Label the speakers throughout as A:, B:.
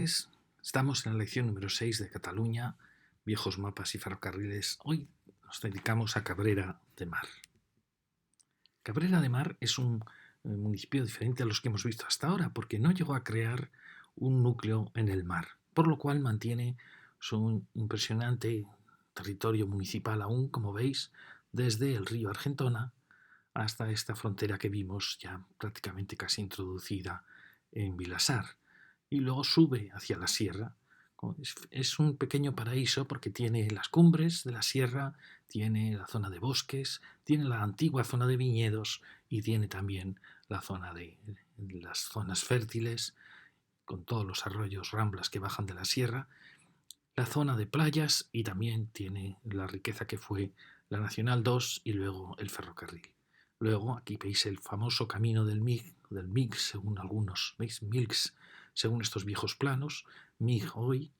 A: Estamos en la lección número 6 de Cataluña, viejos mapas y ferrocarriles. Hoy nos dedicamos a Cabrera de Mar. Cabrera de Mar es un municipio diferente a los que hemos visto hasta ahora, porque no llegó a crear un núcleo en el mar, por lo cual mantiene su impresionante territorio municipal aún, como veis, desde el río Argentona hasta esta frontera que vimos ya prácticamente casi introducida en Vilasar. Y luego sube hacia la sierra. Es un pequeño paraíso porque tiene las cumbres de la sierra, tiene la zona de bosques, tiene la antigua zona de viñedos y tiene también la zona de las zonas fértiles con todos los arroyos, ramblas que bajan de la sierra, la zona de playas y también tiene la riqueza que fue la Nacional 2 y luego el ferrocarril. Luego aquí veis el famoso camino del MIG según algunos, ¿veis? MILX, según estos viejos planos, MIG hoy,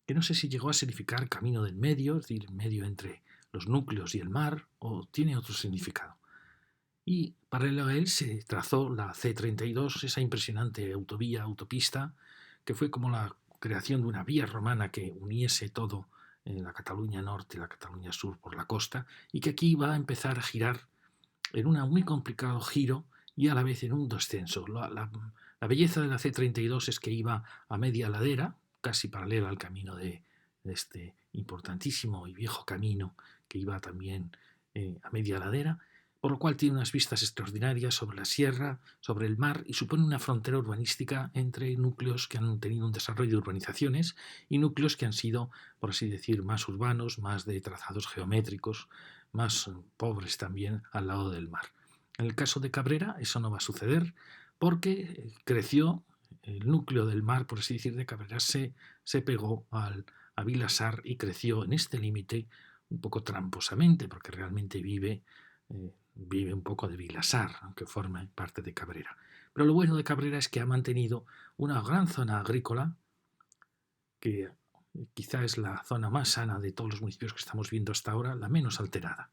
A: que no sé si llegó a significar camino del medio, es decir, medio entre los núcleos y el mar, o tiene otro significado. Y paralelo a él se trazó la C32, esa impresionante autopista, que fue como la creación de una vía romana que uniese todo la Cataluña Norte y la Cataluña Sur por la costa, y que aquí va a empezar a girar en un muy complicado giro y a la vez en un descenso. La belleza de la C32 es que iba a media ladera, casi paralela al camino de este importantísimo y viejo camino que iba también a media ladera, por lo cual tiene unas vistas extraordinarias sobre la sierra, sobre el mar y supone una frontera urbanística entre núcleos que han tenido un desarrollo de urbanizaciones y núcleos que han sido, por así decir, más urbanos, más de trazados geométricos, más pobres también al lado del mar. En el caso de Cabrera eso no va a suceder porque creció el núcleo del mar, por así decir, de Cabrera se pegó a Vilasar y creció en este límite un poco tramposamente porque realmente vive un poco de Vilasar, aunque forma parte de Cabrera. Pero lo bueno de Cabrera es que ha mantenido una gran zona agrícola que quizá es la zona más sana de todos los municipios que estamos viendo hasta ahora, la menos alterada.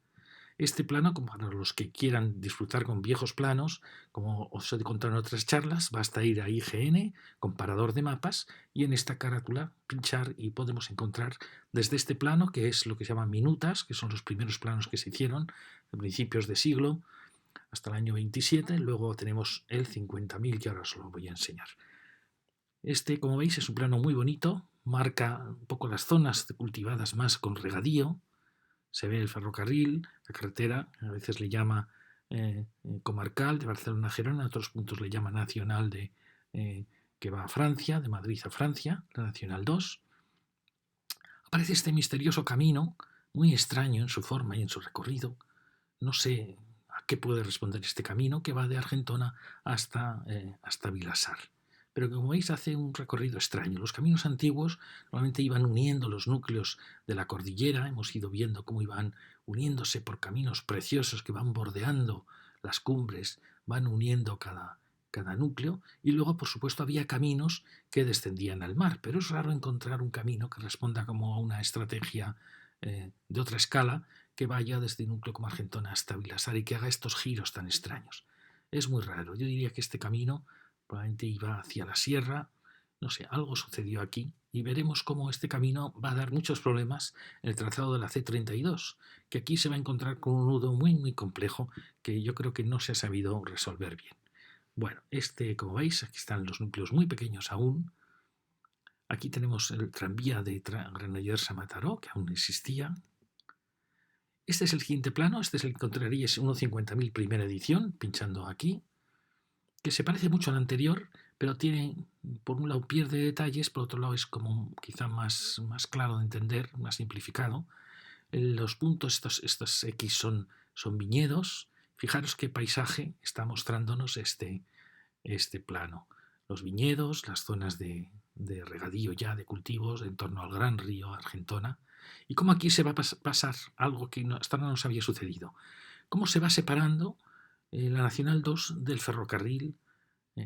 A: Este plano, como para los que quieran disfrutar con viejos planos, como os he contado en otras charlas, basta ir a IGN, comparador de mapas, y en esta carátula pinchar y podemos encontrar desde este plano, que es lo que se llama minutas, que son los primeros planos que se hicieron a principios de siglo, hasta el año 27, luego tenemos el 50.000 que ahora os lo voy a enseñar. Este, como veis, es un plano muy bonito, marca un poco las zonas cultivadas más con regadío, se ve el ferrocarril, la carretera, a veces le llama comarcal de Barcelona a Gerona, en otros puntos le llama nacional que va a Francia, de Madrid a Francia, la Nacional 2. Aparece este misterioso camino, muy extraño en su forma y en su recorrido. No sé a qué puede responder este camino que va de Argentona hasta Vilasar. Pero como veis hace un recorrido extraño. Los caminos antiguos normalmente iban uniendo los núcleos de la cordillera, hemos ido viendo cómo iban uniéndose por caminos preciosos que van bordeando las cumbres, van uniendo cada núcleo, y luego por supuesto había caminos que descendían al mar, pero es raro encontrar un camino que responda como a una estrategia de otra escala que vaya desde núcleo como Argentona hasta Vilasar y que haga estos giros tan extraños. Es muy raro. Yo diría que este camino probablemente iba hacia la sierra, no sé, algo sucedió aquí y veremos cómo este camino va a dar muchos problemas en el trazado de la C32, que aquí se va a encontrar con un nudo muy, muy complejo que yo creo que no se ha sabido resolver bien. Bueno, como veis, aquí están los núcleos muy pequeños aún. Aquí tenemos el tranvía de Granollers a Mataró, que aún existía. Este es el siguiente plano, este es el que encontraríais 1.50.000 primera edición, pinchando aquí, que se parece mucho al anterior, pero tiene, por un lado pierde detalles, por otro lado es como quizá más claro de entender, más simplificado. Los puntos, estos X son viñedos. Fijaros qué paisaje está mostrándonos este plano. Los viñedos, las zonas de regadío ya, de cultivos en torno al gran río Argentona, y cómo aquí se va a pasar algo que hasta ahora no nos había sucedido. Cómo se va separando la Nacional 2 del ferrocarril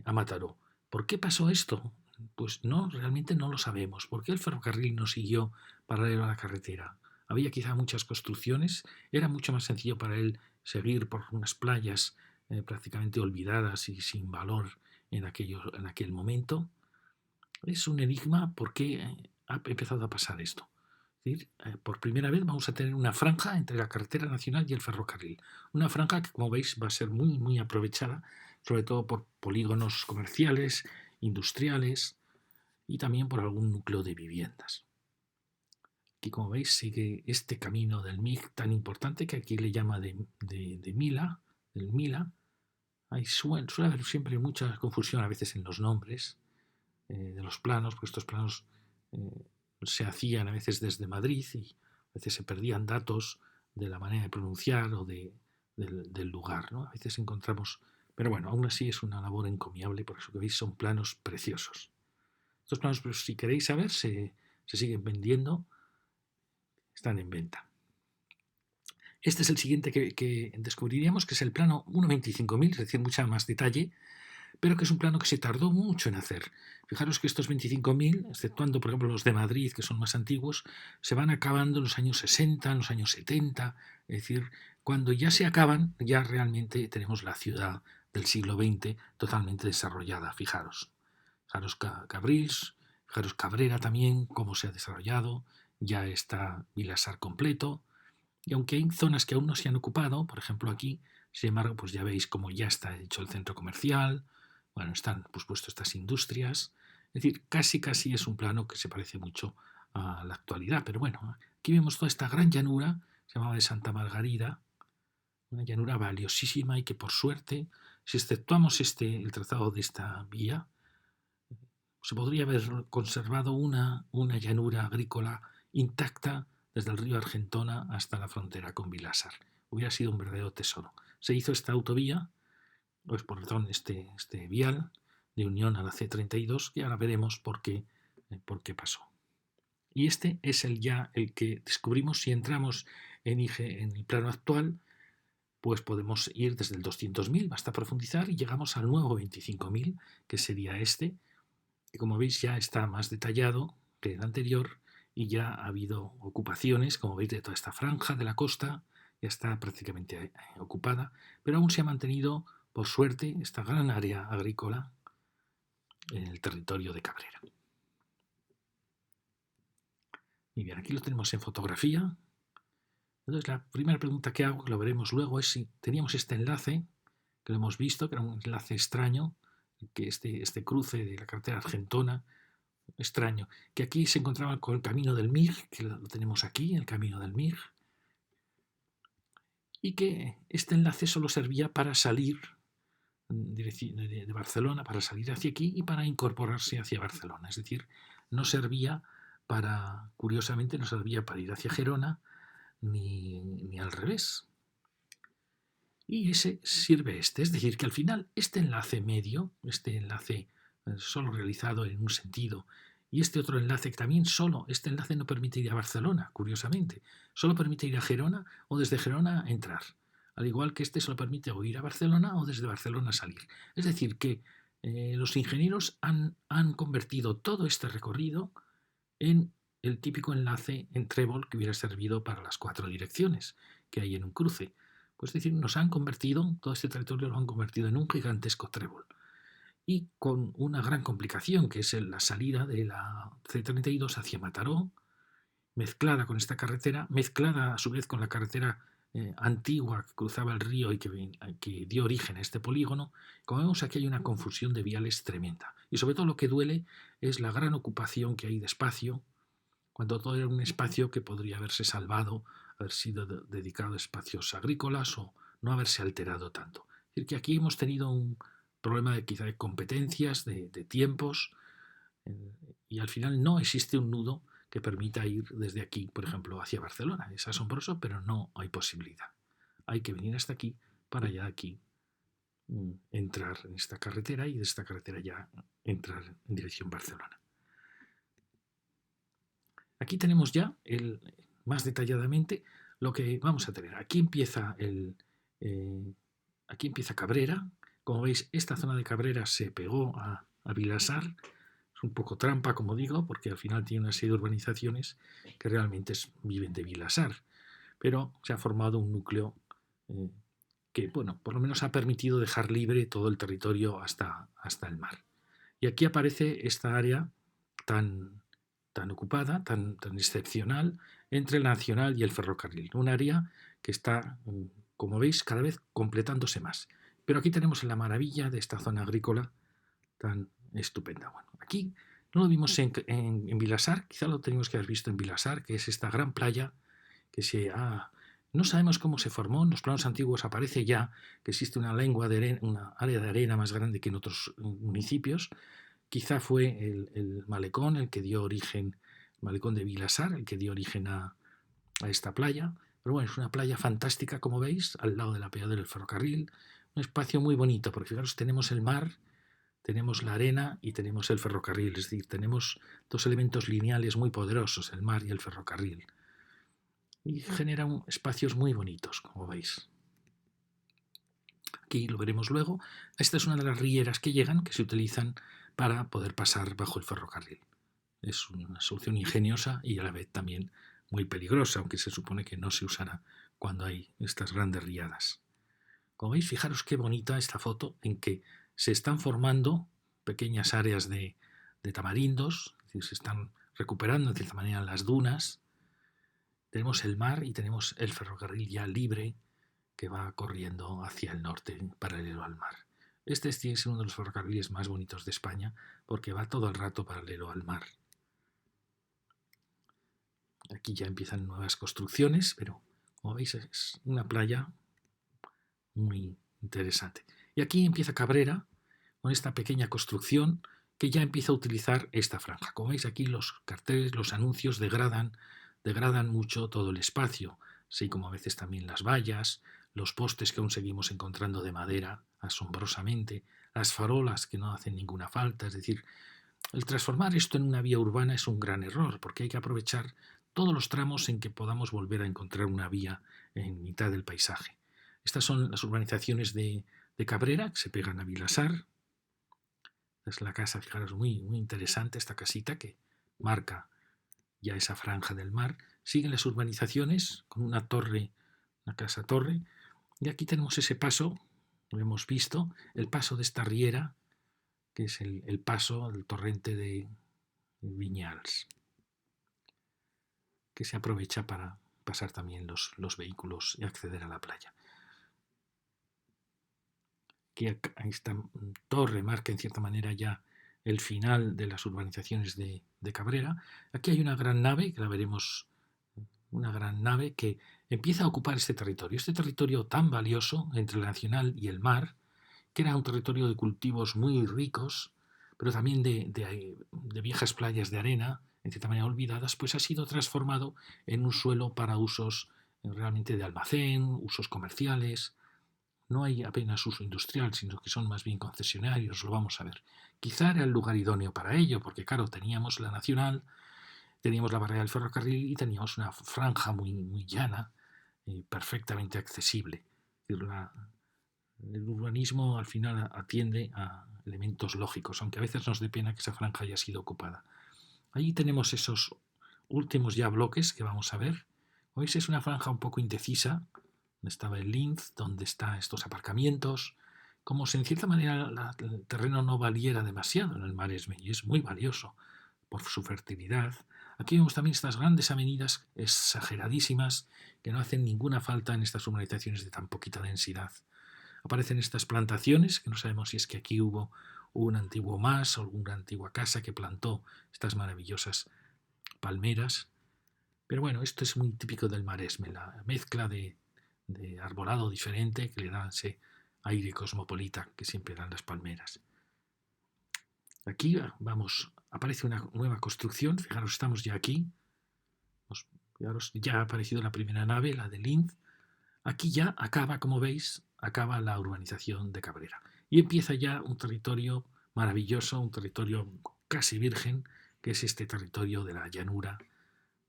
A: a Mataró. ¿Por qué pasó esto? Pues no, realmente no lo sabemos. ¿Por qué el ferrocarril no siguió paralelo a la carretera? Había quizá muchas construcciones, era mucho más sencillo para él seguir por unas playas prácticamente olvidadas y sin valor en aquel momento. Es un enigma por qué ha empezado a pasar esto. Es decir, por primera vez vamos a tener una franja entre la carretera nacional y el ferrocarril. Una franja que, como veis, va a ser muy, muy aprovechada, sobre todo por polígonos comerciales, industriales y también por algún núcleo de viviendas. Aquí, como veis, sigue este camino del MIG tan importante que aquí le llama de Mila, del Mila. Suele haber siempre mucha confusión a veces en los nombres de los planos, porque estos planos eh, se hacían a veces desde Madrid y a veces se perdían datos de la manera de pronunciar o del lugar, ¿no? A veces encontramos, pero bueno, aún así es una labor encomiable, por eso que veis son planos preciosos. Estos planos, pues, si queréis saber, se siguen vendiendo, están en venta. Este es el siguiente que descubriríamos, que es el plano 1.25.000, es decir, mucha más detalle, pero que es un plano que se tardó mucho en hacer. Fijaros que estos 25.000, exceptuando por ejemplo los de Madrid, que son más antiguos, se van acabando en los años 60, en los años 70, es decir, cuando ya se acaban, ya realmente tenemos la ciudad del siglo XX totalmente desarrollada, fijaros. Fijaros Cabrils, fijaros Cabrera también, cómo se ha desarrollado, ya está Vilasar completo, y aunque hay zonas que aún no se han ocupado, por ejemplo aquí, sin embargo, pues ya veis cómo ya está hecho el centro comercial, bueno, están pues puestas estas industrias, es decir, casi es un plano que se parece mucho a la actualidad, pero bueno, aquí vemos toda esta gran llanura, se llamaba de Santa Margarida, una llanura valiosísima y que por suerte, si exceptuamos el trazado de esta vía, se podría haber conservado una llanura agrícola intacta desde el río Argentona hasta la frontera con Vilasar. Hubiera sido un verdadero tesoro. Se hizo esta autovía, pues perdón, este vial de unión a la C32, y ahora veremos por qué pasó. Y este es el que descubrimos si entramos en el plano actual, pues podemos ir desde el 200.000 hasta profundizar y llegamos al nuevo 25.000, que sería este, que como veis ya está más detallado que el anterior y ya ha habido ocupaciones, como veis, de toda esta franja de la costa, ya está prácticamente ocupada, pero aún se ha mantenido, por suerte, esta gran área agrícola en el territorio de Cabrera. Y bien, aquí lo tenemos en fotografía. Entonces la primera pregunta que hago, que lo veremos luego, es si teníamos este enlace, que lo hemos visto, que era un enlace extraño, que este cruce de la carretera argentona, extraño, que aquí se encontraba con el camino del MIG, que lo tenemos aquí, el camino del MIG, y que este enlace solo servía para salir de Barcelona, para salir hacia aquí y para incorporarse hacia Barcelona. Es decir, no servía curiosamente, no servía para ir hacia Gerona ni al revés. Y ese sirve es decir, que al final este enlace medio, este enlace solo realizado en un sentido, y este otro enlace que también este enlace no permite ir a Barcelona, curiosamente, solo permite ir a Gerona o desde Gerona entrar, al igual que este solo permite o ir a Barcelona o desde Barcelona salir. Es decir, que los ingenieros han convertido todo este recorrido en el típico enlace en trébol que hubiera servido para las 4 direcciones que hay en un cruce. Pues es decir, todo este territorio lo han convertido en un gigantesco trébol. Y con una gran complicación, que es la salida de la C32 hacia Mataró, mezclada con esta carretera, mezclada a su vez con la carretera antigua que cruzaba el río y que dio origen a este polígono. Como vemos, aquí hay una confusión de viales tremenda. Y sobre todo lo que duele es la gran ocupación que hay de espacio, cuando todo era un espacio que podría haberse salvado, haber sido dedicado a espacios agrícolas o no haberse alterado tanto. Es decir, que aquí hemos tenido un problema quizá de competencias, de tiempos, y al final no existe un nudo que permita ir desde aquí, por ejemplo, hacia Barcelona. Es asombroso, pero no hay posibilidad. Hay que venir hasta aquí para ya aquí entrar en esta carretera y de esta carretera ya entrar en dirección Barcelona. Aquí tenemos ya más detalladamente lo que vamos a tener. Aquí empieza Cabrera. Como veis, esta zona de Cabrera se pegó a Vilasar. Es un poco trampa, como digo, porque al final tiene una serie de urbanizaciones que realmente viven de Vilasar. Pero se ha formado un núcleo que, bueno, por lo menos ha permitido dejar libre todo el territorio hasta el mar. Y aquí aparece esta área tan ocupada, tan excepcional, entre la nacional y el ferrocarril. Un área que está, como veis, cada vez completándose más. Pero aquí tenemos la maravilla de esta zona agrícola tan estupenda. Bueno, aquí no lo vimos en Vilasar, quizá lo teníamos que haber visto en Vilasar, que es esta gran playa que no sabemos cómo se formó, en los planos antiguos aparece ya que existe una lengua de arena, una área de arena más grande que en otros municipios. Quizá fue el malecón el que dio origen, el malecón de Vilasar, el que dio origen a esta playa. Pero bueno, es una playa fantástica, como veis, al lado de la peadera del ferrocarril. Un espacio muy bonito, porque fijaros, tenemos el mar, tenemos la arena y tenemos el ferrocarril. Es decir, tenemos dos elementos lineales muy poderosos, el mar y el ferrocarril. Y generan espacios muy bonitos, como veis. Aquí lo veremos luego. Esta es una de las rieras que llegan, que se utilizan para poder pasar bajo el ferrocarril. Es una solución ingeniosa y a la vez también muy peligrosa, aunque se supone que no se usará cuando hay estas grandes riadas. Como veis, fijaros qué bonita esta foto en que se están formando pequeñas áreas de tamarindos, es decir, se están recuperando de cierta manera las dunas. Tenemos el mar y tenemos el ferrocarril ya libre que va corriendo hacia el norte, paralelo al mar. Este es uno de los ferrocarriles más bonitos de España porque va todo el rato paralelo al mar. Aquí ya empiezan nuevas construcciones, pero como veis es una playa muy interesante. Y aquí empieza Cabrera con esta pequeña construcción que ya empieza a utilizar esta franja. Como veis aquí los carteles, los anuncios degradan mucho todo el espacio, así como a veces también las vallas, los postes que aún seguimos encontrando de madera asombrosamente, las farolas que no hacen ninguna falta. Es decir, el transformar esto en una vía urbana es un gran error, porque hay que aprovechar todos los tramos en que podamos volver a encontrar una vía en mitad del paisaje. Estas son las urbanizaciones de Cabrera, que se pegan a Vilasar. Es la casa, fijaros, muy interesante esta casita que marca ya esa franja del mar. Siguen las urbanizaciones con una torre, una casa torre. Y aquí tenemos ese paso, lo hemos visto, el paso de esta riera, que es el paso del torrente de Viñals, que se aprovecha para pasar también los vehículos y acceder a la playa. Aquí esta torre marca en cierta manera ya el final de las urbanizaciones de Cabrera. Aquí hay una gran nave, que la veremos, una gran nave que empieza a ocupar este territorio tan valioso entre la nacional y el mar, que era un territorio de cultivos muy ricos, pero también de viejas playas de arena, en cierta manera olvidadas, pues ha sido transformado en un suelo para usos realmente de almacén, usos comerciales. No hay apenas uso industrial, sino que son más bien concesionarios, lo vamos a ver. Quizá era el lugar idóneo para ello, porque claro, teníamos la nacional, teníamos la barrera del ferrocarril y teníamos una franja muy llana, perfectamente accesible. El urbanismo al final atiende a elementos lógicos, aunque a veces nos dé pena que esa franja haya sido ocupada. Ahí tenemos esos últimos ya bloques que vamos a ver. Veis, es una franja un poco indecisa, donde estaba el Linz, donde están estos aparcamientos, como si en cierta manera el terreno no valiera demasiado en el Maresme, y es muy valioso por su fertilidad. Aquí vemos también estas grandes avenidas exageradísimas que no hacen ninguna falta en estas urbanizaciones de tan poquita densidad. Aparecen estas plantaciones, que no sabemos si es que aquí hubo un antiguo mas o alguna antigua casa que plantó estas maravillosas palmeras. Pero bueno, esto es muy típico del Maresme, la mezcla de arbolado diferente que le da ese aire cosmopolita que siempre dan las palmeras. Aquí vamos, aparece una nueva construcción, fijaros, estamos ya aquí. Fijaros, ya ha aparecido la primera nave, la de Linz. Aquí ya acaba, como veis, acaba la urbanización de Cabrera. Y empieza ya un territorio maravilloso, un territorio casi virgen, que es este territorio de la llanura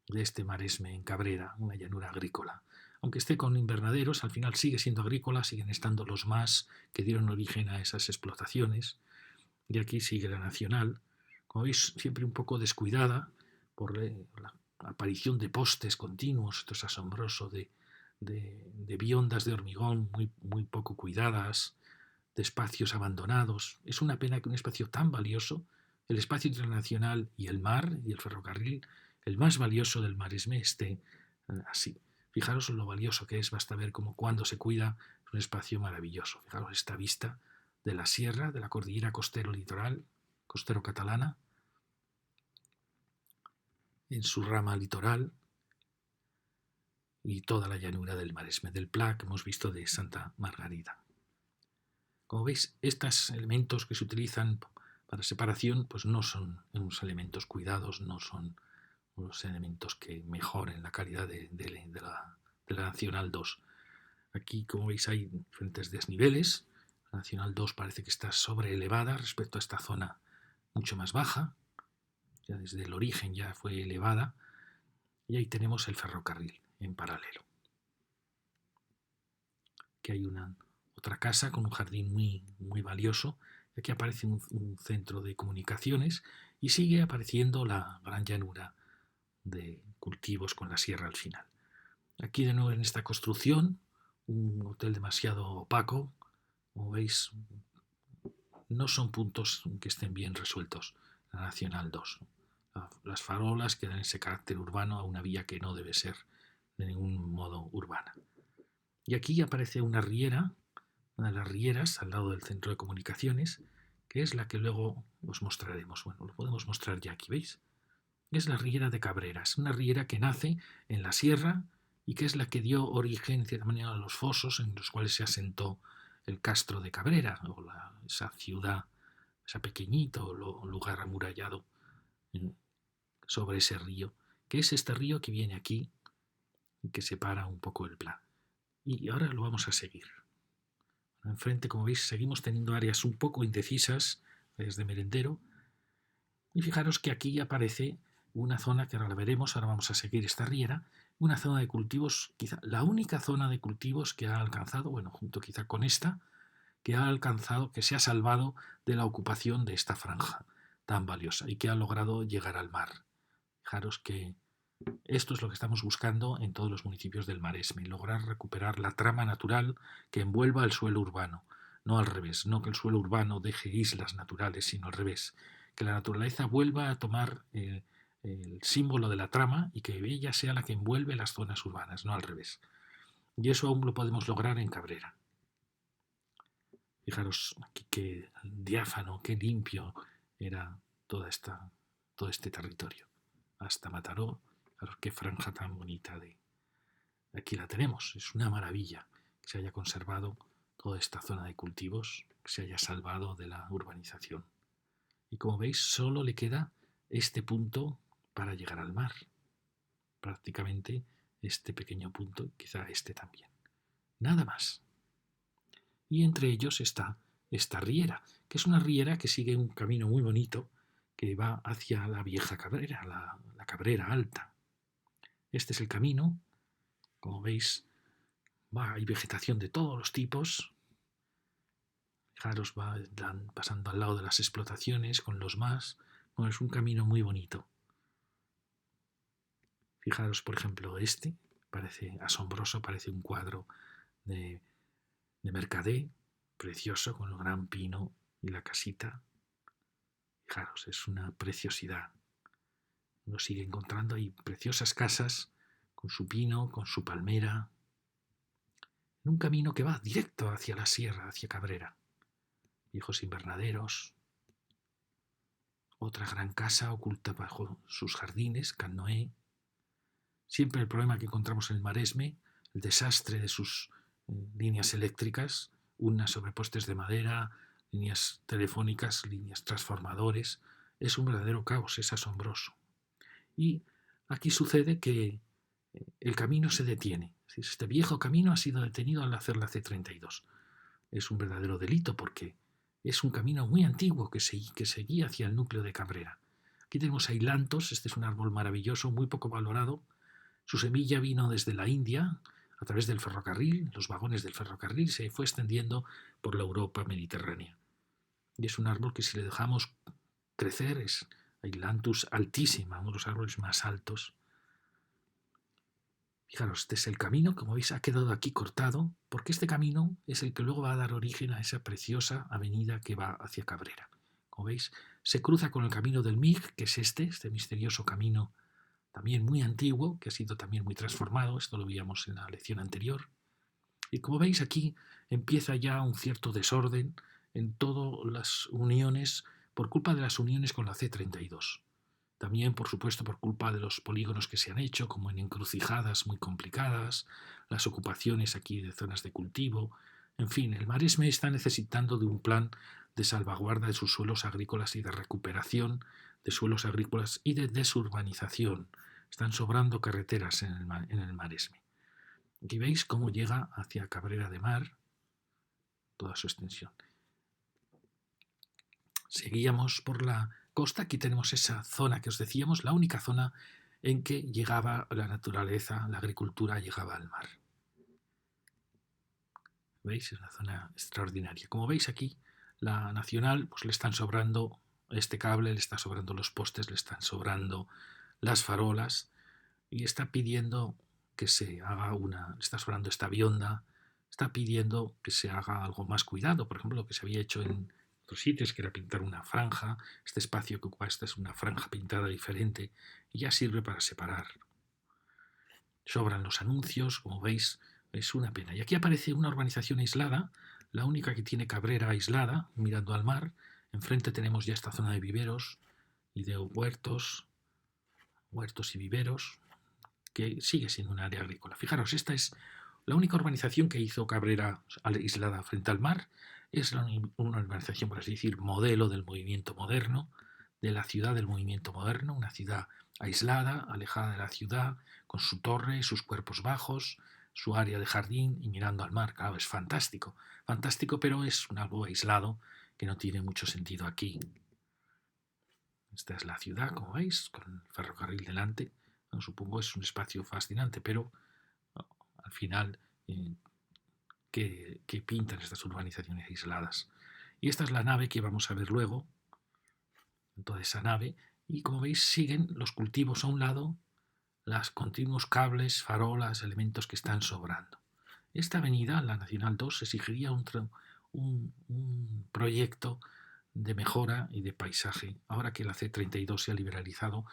A: de este Maresme en Cabrera, una llanura agrícola. Aunque esté con invernaderos, al final sigue siendo agrícola, siguen estando los más que dieron origen a esas explotaciones. Y aquí sigue la nacional, como veis, siempre un poco descuidada por la aparición de postes continuos, esto es asombroso, de biondas de hormigón muy poco cuidadas, de espacios abandonados. Es una pena que un espacio tan valioso el espacio internacional y el mar y el ferrocarril, el más valioso del Maresme, esté así. Fijaros lo valioso que es, basta ver cómo cuando se cuida es un espacio maravilloso. Fijaros esta vista de la sierra, de la cordillera costero litoral, costero catalana, en su rama litoral, y toda la llanura del Maresme, del Pla que hemos visto de Santa Margarida. Como veis, estos elementos que se utilizan para separación pues no son unos elementos cuidados, no son unos elementos que mejoren la calidad de la Nacional 2. Aquí, como veis, hay diferentes desniveles. La Nacional 2 parece que está sobreelevada respecto a esta zona mucho más baja. Ya desde el origen ya fue elevada. Y ahí tenemos el ferrocarril en paralelo. Aquí hay otra casa con un jardín muy, muy valioso. Aquí aparece un centro de comunicaciones y sigue apareciendo la gran llanura de cultivos con la sierra al final. Aquí de nuevo en esta construcción, un hotel demasiado opaco. Como veis, no son puntos que estén bien resueltos. La Nacional 2. Las farolas que dan ese carácter urbano a una vía que no debe ser de ningún modo urbana. Y aquí aparece una riera, una de las rieras al lado del centro de comunicaciones, que es la que luego os mostraremos. Bueno, lo podemos mostrar ya aquí, ¿veis? Es la riera de Cabreras, una riera que nace en la sierra y que es la que dio origen, de cierta manera, a los fosos en los cuales se asentó el castro de Cabrera, o esa ciudad, ese pequeñito lugar amurallado sobre ese río, que es este río que viene aquí y que separa un poco el Pla. Y ahora lo vamos a seguir. Enfrente, como veis, seguimos teniendo áreas un poco indecisas, áreas de merendero. Y fijaros que aquí aparece una zona que ahora la veremos, ahora vamos a seguir esta riera, una zona de cultivos, quizá la única zona de cultivos que ha alcanzado, bueno, junto quizá con esta, que ha alcanzado, que se ha salvado de la ocupación de esta franja tan valiosa y que ha logrado llegar al mar. Fijaros que esto es lo que estamos buscando en todos los municipios del Maresme, lograr recuperar la trama natural que envuelva el suelo urbano, no al revés, no que el suelo urbano deje islas naturales, sino al revés, que la naturaleza vuelva a tomar el símbolo de la trama y que ella sea la que envuelve las zonas urbanas, no al revés. Y eso aún lo podemos lograr en Cabrera. Fijaros aquí qué diáfano, qué limpio era todo este territorio. Hasta Mataró, fijaros qué franja tan bonita de... Aquí la tenemos, es una maravilla que se haya conservado toda esta zona de cultivos, que se haya salvado de la urbanización. Y como veis, solo le queda este punto para llegar al mar. Prácticamente este pequeño punto, quizá este también. Nada más. Y entre ellos está esta riera, que es una riera que sigue un camino muy bonito que va hacia la vieja Cabrera, la Cabrera Alta. Este es el camino, como veis, hay vegetación de todos los tipos. Fijaros, van pasando al lado de las explotaciones con los más. Bueno, es un camino muy bonito. Fijaros, por ejemplo, este parece asombroso, parece un cuadro de Mercader, precioso, con el gran pino y la casita. Fijaros, es una preciosidad. Uno sigue encontrando ahí preciosas casas con su pino, con su palmera, en un camino que va directo hacia la sierra, hacia Cabrera. Viejos invernaderos, otra gran casa oculta bajo sus jardines, Can Noé. Siempre el problema que encontramos en el Maresme, el desastre de sus líneas eléctricas, unas sobre postes de madera, líneas telefónicas, líneas transformadores. Es un verdadero caos, es asombroso. Y aquí sucede que el camino se detiene. Este viejo camino ha sido detenido al hacer la C32. Es un verdadero delito porque es un camino muy antiguo que seguía hacia el núcleo de Cabrera. Aquí tenemos ailantos, este es un árbol maravilloso, muy poco valorado. Su semilla vino desde la India, a través del ferrocarril, los vagones del ferrocarril, se fue extendiendo por la Europa mediterránea. Y es un árbol que si le dejamos crecer es Ailanthus altísima, uno de los árboles más altos. Fijaros, este es el camino, como veis ha quedado aquí cortado, porque este camino es el que luego va a dar origen a esa preciosa avenida que va hacia Cabrera. como veis, se cruza con el camino del Mig, que es este misterioso camino también muy antiguo, que ha sido también muy transformado, esto lo veíamos en la lección anterior. Y como veis aquí empieza ya un cierto desorden en todas las uniones por culpa de las uniones con la C-32. También, por supuesto, por culpa de los polígonos que se han hecho, como en encrucijadas muy complicadas, las ocupaciones aquí de zonas de cultivo. En fin, el Maresme está necesitando de un plan de salvaguarda de sus suelos agrícolas y de recuperación de suelos agrícolas y de desurbanización. Están sobrando carreteras en el Maresme. Aquí veis cómo llega hacia Cabrera de Mar, toda su extensión. Seguíamos por la costa, aquí tenemos esa zona que os decíamos, la única zona en que llegaba la naturaleza, la agricultura llegaba al mar. ¿Veis? Es una zona extraordinaria. Como veis aquí, la nacional, pues le están sobrando este cable, le están sobrando los postes, le están sobrando las farolas y está pidiendo que se haga le está sobrando esta bionda, está pidiendo que se haga algo más cuidado. Por ejemplo, lo que se había hecho en otros sitios, que era pintar una franja, este espacio que ocupa esta es una franja pintada diferente y ya sirve para separar. Sobran los anuncios, como veis, es una pena. Y aquí aparece una urbanización aislada, la única que tiene Cabrera aislada, mirando al mar. Enfrente tenemos ya esta zona de viveros y de huertos y viveros, que sigue siendo un área agrícola. Fijaros, esta es la única urbanización que hizo Cabrera aislada frente al mar. Es una urbanización, por así decir, modelo del movimiento moderno, de la ciudad del movimiento moderno, una ciudad aislada, alejada de la ciudad, con su torre, sus cuerpos bajos, su área de jardín y mirando al mar. Claro, es fantástico, fantástico, pero es algo aislado que no tiene mucho sentido aquí. Esta es la ciudad, como veis, con el ferrocarril delante. No, supongo es un espacio fascinante, pero al final, ¿qué pintan estas urbanizaciones aisladas? Y esta es la nave que vamos a ver luego, toda esa nave, y como veis siguen los cultivos a un lado, los continuos cables, farolas, elementos que están sobrando. Esta avenida, la Nacional 2, exigiría un proyecto de mejora y de paisaje. Ahora que la C-32 se ha liberalizado,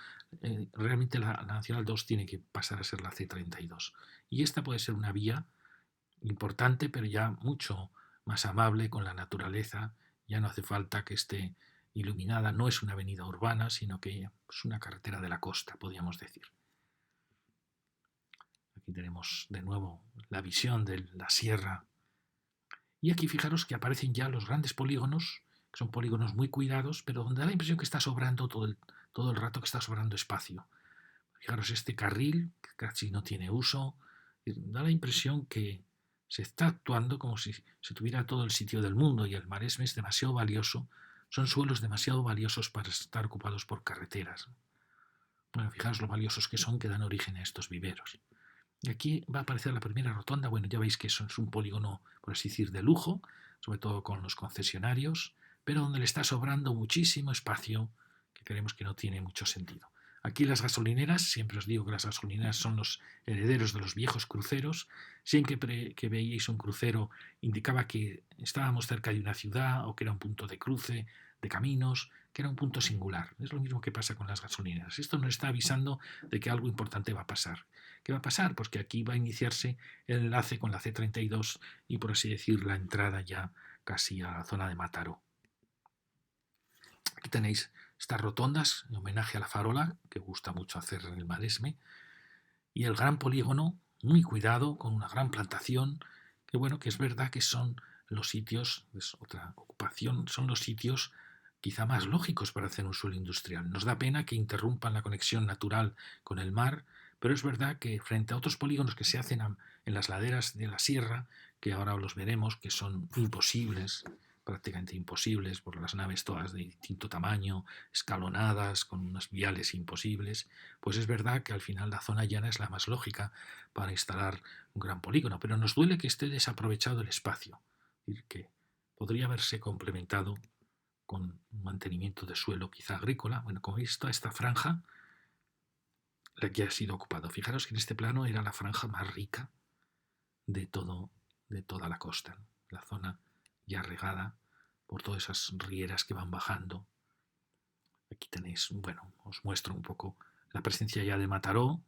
A: realmente la Nacional 2 tiene que pasar a ser la C-32. Y esta puede ser una vía importante, pero ya mucho más amable con la naturaleza. Ya no hace falta que esté iluminada. No es una avenida urbana, sino que es una carretera de la costa, podríamos decir. Aquí tenemos de nuevo la visión de la sierra. Y aquí fijaros que aparecen ya los grandes polígonos, que son polígonos muy cuidados, pero donde da la impresión que está sobrando todo el rato, que está sobrando espacio. Fijaros este carril, que casi no tiene uso, da la impresión que se está actuando como si se tuviera todo el sitio del mundo y el Maresme es demasiado valioso, son suelos demasiado valiosos para estar ocupados por carreteras. Bueno, fijaros lo valiosos que son, que dan origen a estos viveros. Y aquí va a aparecer la primera rotonda. Bueno, ya veis que eso es un polígono, por así decir, de lujo, sobre todo con los concesionarios, pero donde le está sobrando muchísimo espacio que creemos que no tiene mucho sentido. Aquí las gasolineras, siempre os digo que las gasolineras son los herederos de los viejos cruceros. Siempre que veíais un crucero indicaba que estábamos cerca de una ciudad o que era un punto de cruce de caminos, que era un punto singular. Es lo mismo que pasa con las gasolineras. Esto nos está avisando de que algo importante va a pasar. ¿Qué va a pasar? Pues que aquí va a iniciarse el enlace con la C-32 y, por así decir, la entrada ya casi a la zona de Mataró. Aquí tenéis estas rotondas en homenaje a la farola, que gusta mucho hacer en el Maresme, y el gran polígono, muy cuidado, con una gran plantación, que bueno, que es verdad que son los sitios, es otra ocupación, son los sitios quizá más lógicos para hacer un suelo industrial. Nos da pena que interrumpan la conexión natural con el mar, pero es verdad que frente a otros polígonos que se hacen en las laderas de la sierra, que ahora los veremos, que son imposibles, prácticamente imposibles, por las naves todas de distinto tamaño, escalonadas, con unos viales imposibles, pues es verdad que al final la zona llana es la más lógica para instalar un gran polígono, pero nos duele que esté desaprovechado el espacio, es decir, que podría haberse complementado con un mantenimiento de suelo quizá agrícola. Bueno, como veis, toda esta franja la que ha sido ocupado. Fijaros que en este plano era la franja más rica de toda la costa, la zona ya regada por todas esas rieras que van bajando Aquí tenéis, bueno, os muestro un poco la presencia ya de Mataró,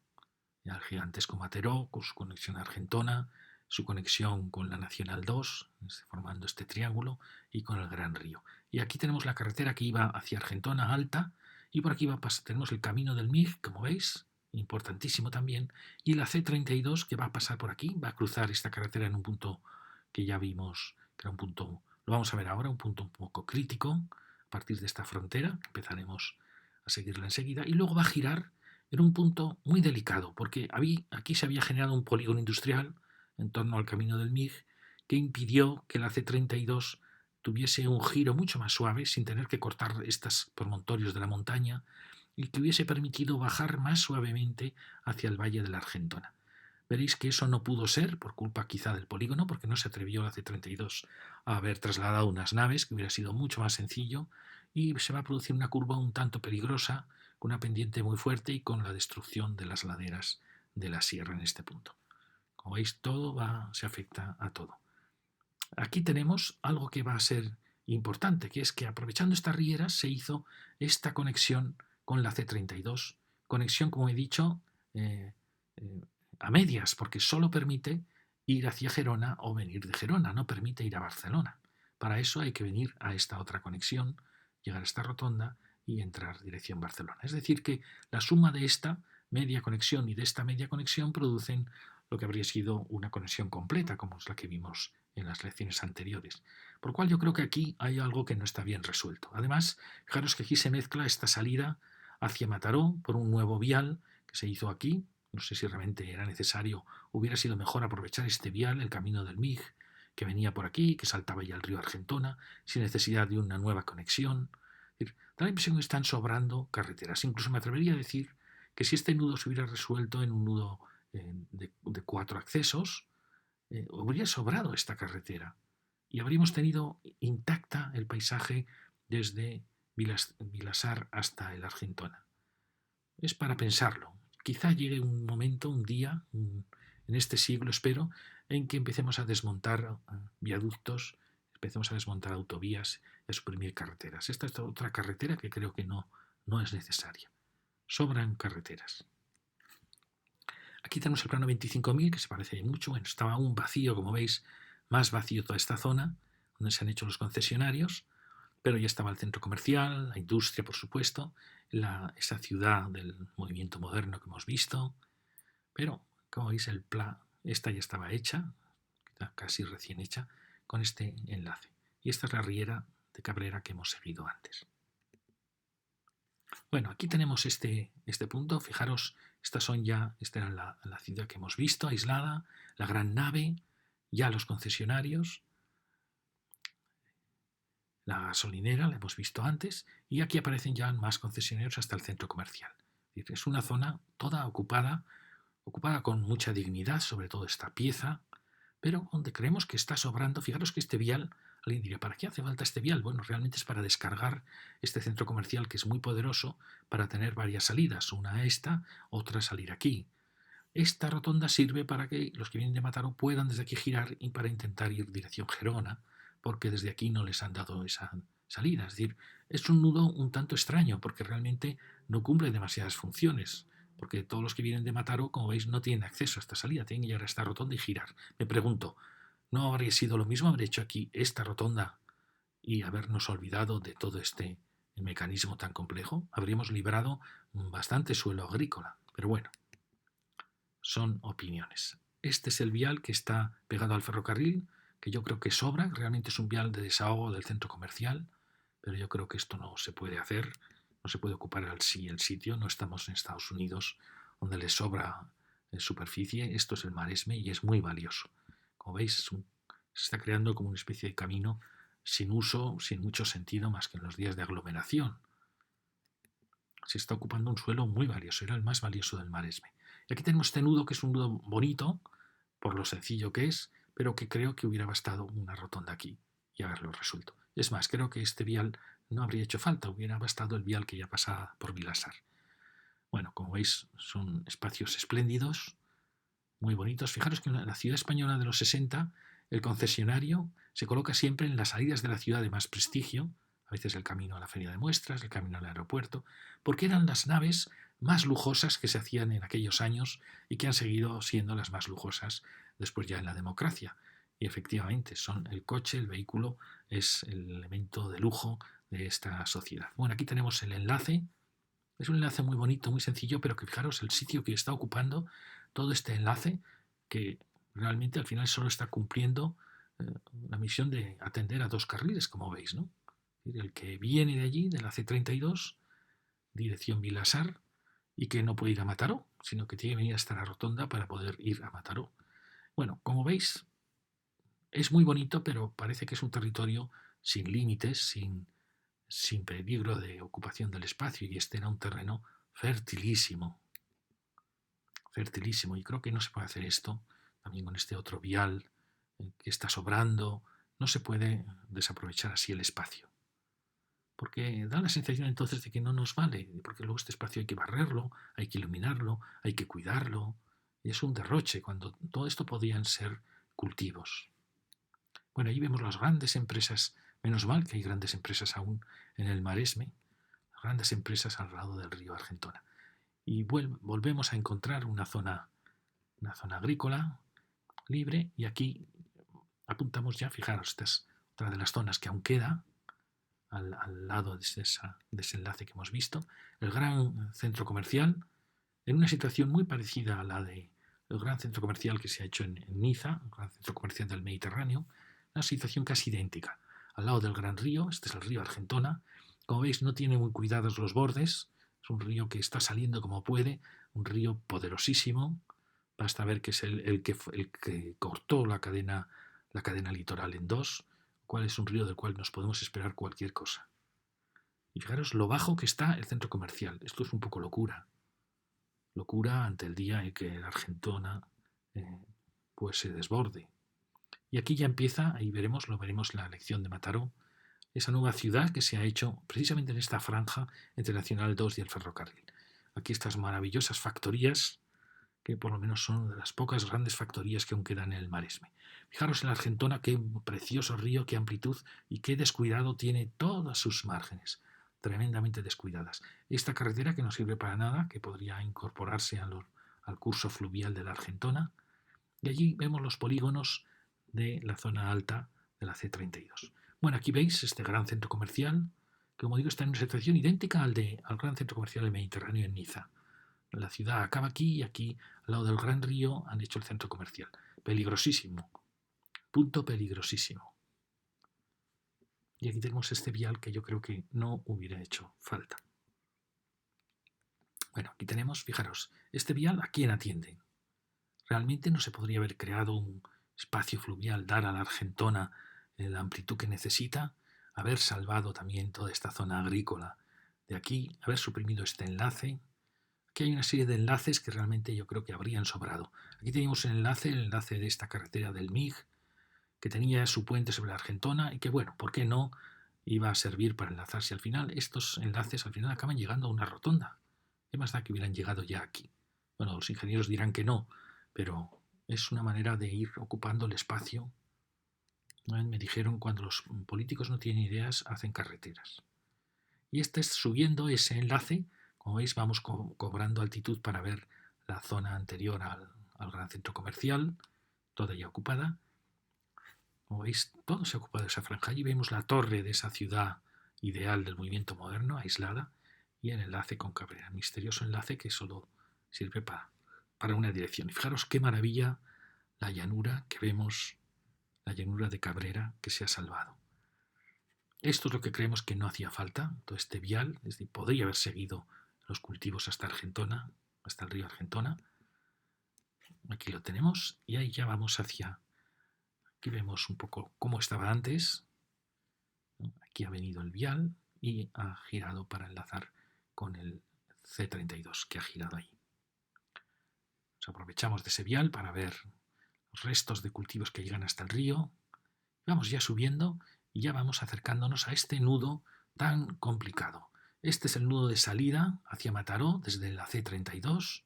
A: ya el gigantesco Mataró, con su conexión a Argentona, su conexión con la Nacional 2, formando este triángulo, y con el Gran Río. Y aquí tenemos la carretera que iba hacia Argentona Alta, y por aquí tenemos el camino del MIG, como veis, importantísimo también, y la C32 que va a pasar por aquí, va a cruzar esta carretera en un punto que ya vimos, que era un punto, lo vamos a ver ahora, un punto un poco crítico, a partir de esta frontera, empezaremos a seguirla enseguida, y luego va a girar en un punto muy delicado, porque aquí se había generado un polígono industrial en torno al camino del MIG que impidió que la C32 tuviese un giro mucho más suave, sin tener que cortar estos promontorios de la montaña, y que hubiese permitido bajar más suavemente hacia el valle de la Argentona. Veréis que eso no pudo ser, por culpa quizá del polígono, porque no se atrevió la C32 a haber trasladado unas naves, que hubiera sido mucho más sencillo, y se va a producir una curva un tanto peligrosa, con una pendiente muy fuerte y con la destrucción de las laderas de la sierra en este punto. Como veis, todo se afecta a todo. Aquí tenemos algo que va a ser importante, que es que aprovechando estas rieras se hizo esta conexión con la C32, conexión, como he dicho, eh, eh, a medias, porque solo permite ir hacia Gerona o venir de Gerona, no permite ir a Barcelona. Para eso hay que venir a esta otra conexión, llegar a esta rotonda y entrar dirección Barcelona. Es decir, que la suma de esta media conexión y de esta media conexión producen lo que habría sido una conexión completa, como es la que vimos en las lecciones anteriores. Por lo cual yo creo que aquí hay algo que no está bien resuelto. Además, fijaros que aquí se mezcla esta salida hacia Mataró por un nuevo vial que se hizo aquí. No sé si realmente era necesario, hubiera sido mejor aprovechar este vial, el camino del MIG, que venía por aquí, que saltaba ya al río Argentona, sin necesidad de una nueva conexión. Da la impresión que están sobrando carreteras. Incluso me atrevería a decir que si este nudo se hubiera resuelto en un nudo de 4 accesos, habría sobrado esta carretera y habríamos tenido intacta el paisaje desde Vilasar hasta el Argentona. Es para pensarlo. Quizá llegue un momento, un día, en este siglo espero, en que empecemos a desmontar viaductos, empecemos a desmontar autovías y a suprimir carreteras. Esta es otra carretera que creo que no es necesaria. Sobran carreteras. Aquí tenemos el plano 25.000, que se parece mucho. Bueno, estaba aún vacío, como veis, más vacío toda esta zona, donde se han hecho los concesionarios, pero ya estaba el centro comercial, la industria, por supuesto, esa ciudad del movimiento moderno que hemos visto. Pero, como veis, esta ya estaba hecha, casi recién hecha, con este enlace. Y esta es la riera de Cabrera que hemos seguido antes. Bueno, aquí tenemos este punto. Fijaros, esta era la ciudad que hemos visto, aislada, la gran nave, ya los concesionarios, la gasolinera, la hemos visto antes, y aquí aparecen ya más concesionarios hasta el centro comercial. Es una zona toda ocupada con mucha dignidad, sobre todo esta pieza, pero donde creemos que está sobrando. Fijaros que este vial, alguien diría, ¿para qué hace falta este vial? Bueno, realmente es para descargar este centro comercial que es muy poderoso para tener varias salidas, una a esta, otra a salir aquí. Esta rotonda sirve para que los que vienen de Mataró puedan desde aquí girar y para intentar ir dirección Gerona, porque desde aquí no les han dado esa salida. Es decir, es un nudo un tanto extraño porque realmente no cumple demasiadas funciones, porque todos los que vienen de Mataró, como veis, no tienen acceso a esta salida, tienen que llegar a esta rotonda y girar. Me pregunto, ¿no habría sido lo mismo haber hecho aquí esta rotonda y habernos olvidado de todo este mecanismo tan complejo? Habríamos librado bastante suelo agrícola, pero bueno, son opiniones. Este es el vial que está pegado al ferrocarril, que yo creo que sobra, realmente es un vial de desahogo del centro comercial, pero yo creo que esto no se puede hacer, no se puede ocupar el sitio, no estamos en Estados Unidos donde les sobra superficie, esto es el Maresme y es muy valioso. Como veis, se está creando como una especie de camino sin uso, sin mucho sentido más que en los días de aglomeración. Se está ocupando un suelo muy valioso, era el más valioso del Maresme. Y aquí tenemos este nudo, que es un nudo bonito, por lo sencillo que es, pero que creo que hubiera bastado una rotonda aquí y haberlo resuelto. Es más, creo que este vial no habría hecho falta, hubiera bastado el vial que ya pasaba por Vilasar. Bueno, como veis, son espacios espléndidos, muy bonitos. Fijaros que en la ciudad española de los 60, el concesionario se coloca siempre en las salidas de la ciudad de más prestigio, a veces el camino a la feria de muestras, el camino al aeropuerto, porque eran las naves más lujosas que se hacían en aquellos años y que han seguido siendo las más lujosas después ya en la democracia. Y efectivamente, son el coche, el vehículo, es el elemento de lujo de esta sociedad. Bueno, aquí tenemos el enlace. Es un enlace muy bonito, muy sencillo, pero que fijaros el sitio que está ocupando todo este enlace, que realmente al final solo está cumpliendo la misión de atender a 2 carriles, como veis, ¿no? El que viene de allí, de la C32, dirección Vilasar, y que no puede ir a Mataró, sino que tiene que venir hasta la rotonda para poder ir a Mataró. Bueno, como veis, es muy bonito, pero parece que es un territorio sin límites, sin peligro de ocupación del espacio, y este era un terreno fertilísimo, fertilísimo, y creo que no se puede hacer esto también con este otro vial que está sobrando, no se puede desaprovechar así el espacio, porque da la sensación entonces de que no nos vale, porque luego este espacio hay que barrerlo, hay que iluminarlo, hay que cuidarlo, y es un derroche cuando todo esto podían ser cultivos. Bueno, ahí vemos las grandes empresas, menos mal que hay grandes empresas aún en el Maresme, grandes empresas al lado del río Argentona. Y volvemos a encontrar una zona agrícola libre, y aquí apuntamos ya, fijaros, esta es otra de las zonas que aún queda al lado de ese enlace que hemos visto, el gran centro comercial, en una situación muy parecida a la del gran centro comercial que se ha hecho en Niza, el gran centro comercial del Mediterráneo, una situación casi idéntica. Al lado del gran río, este es el río Argentona, como veis no tiene muy cuidados los bordes, es un río que está saliendo como puede, un río poderosísimo, basta ver que es el que cortó la cadena litoral en dos, cuál es un río del cual nos podemos esperar cualquier cosa. Y fijaros lo bajo que está el centro comercial, esto es un poco locura, locura ante el día en que la Argentona pues se desborde. Y aquí ya empieza, ahí veremos, lo veremos la elección de Mataró, esa nueva ciudad que se ha hecho precisamente en esta franja entre Nacional 2 y el ferrocarril. Aquí estas maravillosas factorías, que por lo menos son de las pocas grandes factorías que aún quedan en el Maresme. Fijaros en la Argentona, qué precioso río, qué amplitud y qué descuidado tiene todas sus márgenes, tremendamente descuidadas. Esta carretera que no sirve para nada, que podría incorporarse al curso fluvial de la Argentona, y allí vemos los polígonos de la zona alta de la C32. Bueno, aquí veis este gran centro comercial, que como digo está en una situación idéntica al gran centro comercial del Mediterráneo en Niza. La ciudad acaba aquí y aquí, al lado del gran río, han hecho el centro comercial. Peligrosísimo. Punto peligrosísimo. Y aquí tenemos este vial que yo creo que no hubiera hecho falta. Bueno, aquí tenemos, fijaros, este vial ¿a quién atiende? Realmente no se podría haber creado un espacio fluvial, dar a la Argentona la amplitud que necesita, haber salvado también toda esta zona agrícola de aquí, haber suprimido este enlace. Aquí hay una serie de enlaces que realmente yo creo que habrían sobrado. Aquí tenemos el enlace de esta carretera del MIG, que tenía su puente sobre la Argentona y que, bueno, ¿por qué no iba a servir para enlazarse al final? Estos enlaces al final acaban llegando a una rotonda. ¿Qué más da que hubieran llegado ya aquí? Bueno, los ingenieros dirán que no, pero es una manera de ir ocupando el espacio. Me dijeron, cuando los políticos no tienen ideas, hacen carreteras. Y este es subiendo ese enlace. Como veis, vamos cobrando altitud para ver la zona anterior al gran centro comercial, toda ya ocupada. Como veis, todo se ha ocupado de esa franja. Allí vemos la torre de esa ciudad ideal del movimiento moderno, aislada, y el enlace con Cabrera. Misterioso enlace que solo sirve para una dirección. Y fijaros qué maravilla la llanura que vemos, la llanura de Cabrera que se ha salvado. Esto es lo que creemos que no hacía falta, todo este vial, es decir, podría haber seguido los cultivos hasta Argentona, hasta el río Argentona. Aquí lo tenemos y ahí ya vamos hacia... Aquí vemos un poco cómo estaba antes. Aquí ha venido el vial y ha girado para enlazar con el C32 que ha girado ahí. Nos aprovechamos de ese vial para ver los restos de cultivos que llegan hasta el río. Vamos ya subiendo y ya vamos acercándonos a este nudo tan complicado. Este es el nudo de salida hacia Mataró desde la C32,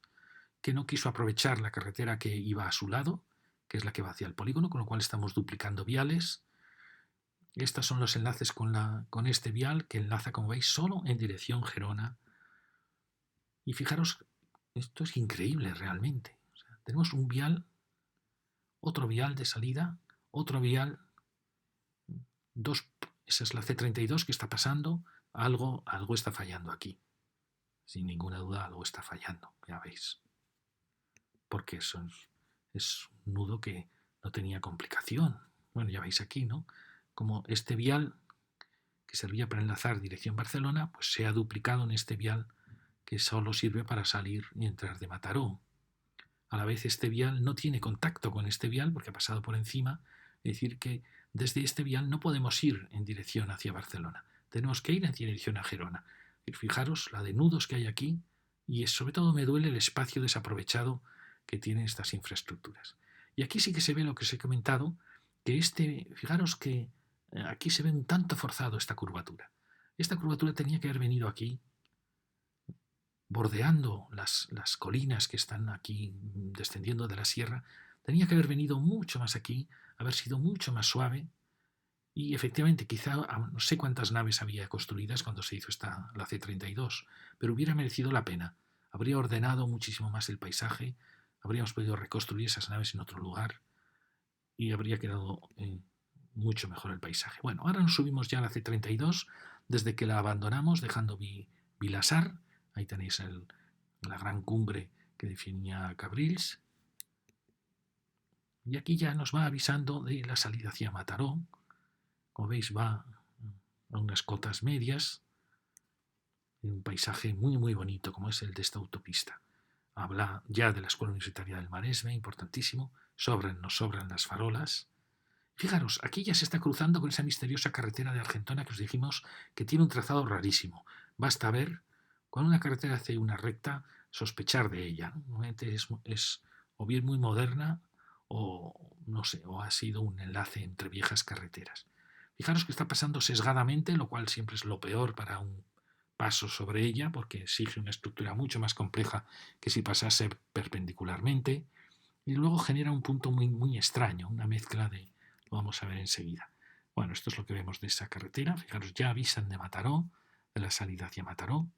A: que no quiso aprovechar la carretera que iba a su lado, que es la que va hacia el polígono, con lo cual estamos duplicando viales. Estos son los enlaces con este vial que enlaza, como veis, solo en dirección Gerona. Y fijaros, esto es increíble realmente. O sea, tenemos un vial, otro vial de salida, otro vial, dos, esa es la C32 que está pasando, algo está fallando aquí. Sin ninguna duda algo está fallando, ya veis. Porque eso es un nudo que no tenía complicación. Bueno, ya veis aquí, ¿no? Como este vial que servía para enlazar dirección Barcelona, pues se ha duplicado en este vial que solo sirve para salir y entrar de Mataró. A la vez este vial no tiene contacto con este vial porque ha pasado por encima, es decir que desde este vial no podemos ir en dirección hacia Barcelona, tenemos que ir en dirección a Gerona. Y fijaros la de nudos que hay aquí y sobre todo me duele el espacio desaprovechado que tienen estas infraestructuras. Y aquí sí que se ve lo que os he comentado, que fijaros que aquí se ve un tanto forzado esta curvatura. Esta curvatura tenía que haber venido aquí bordeando las colinas que están aquí descendiendo de la sierra, tenía que haber venido mucho más aquí, haber sido mucho más suave y efectivamente quizá no sé cuántas naves había construidas cuando se hizo la C-32, pero hubiera merecido la pena. Habría ordenado muchísimo más el paisaje, habríamos podido reconstruir esas naves en otro lugar y habría quedado mucho mejor el paisaje. Bueno, ahora nos subimos ya a la C-32 desde que la abandonamos dejando Vilassar. Ahí tenéis la gran cumbre que definía Cabrils. Y aquí ya nos va avisando de la salida hacia Mataró. Como veis va a unas cotas medias, en un paisaje muy muy bonito como es el de esta autopista. Habla ya de la Escuela Universitaria del Maresme, importantísimo. Nos sobran las farolas. Fijaros, aquí ya se está cruzando con esa misteriosa carretera de Argentona que os dijimos que tiene un trazado rarísimo. Basta ver, cuando una carretera hace una recta, sospechar de ella. Normalmente es o bien muy moderna o no sé, o ha sido un enlace entre viejas carreteras. Fijaros que está pasando sesgadamente, lo cual siempre es lo peor para un paso sobre ella, porque exige una estructura mucho más compleja que si pasase perpendicularmente, y luego genera un punto muy, muy extraño, una mezcla de... Lo vamos a ver enseguida. Bueno, esto es lo que vemos de esa carretera. Fijaros, ya avisan de Mataró, de la salida hacia Mataró.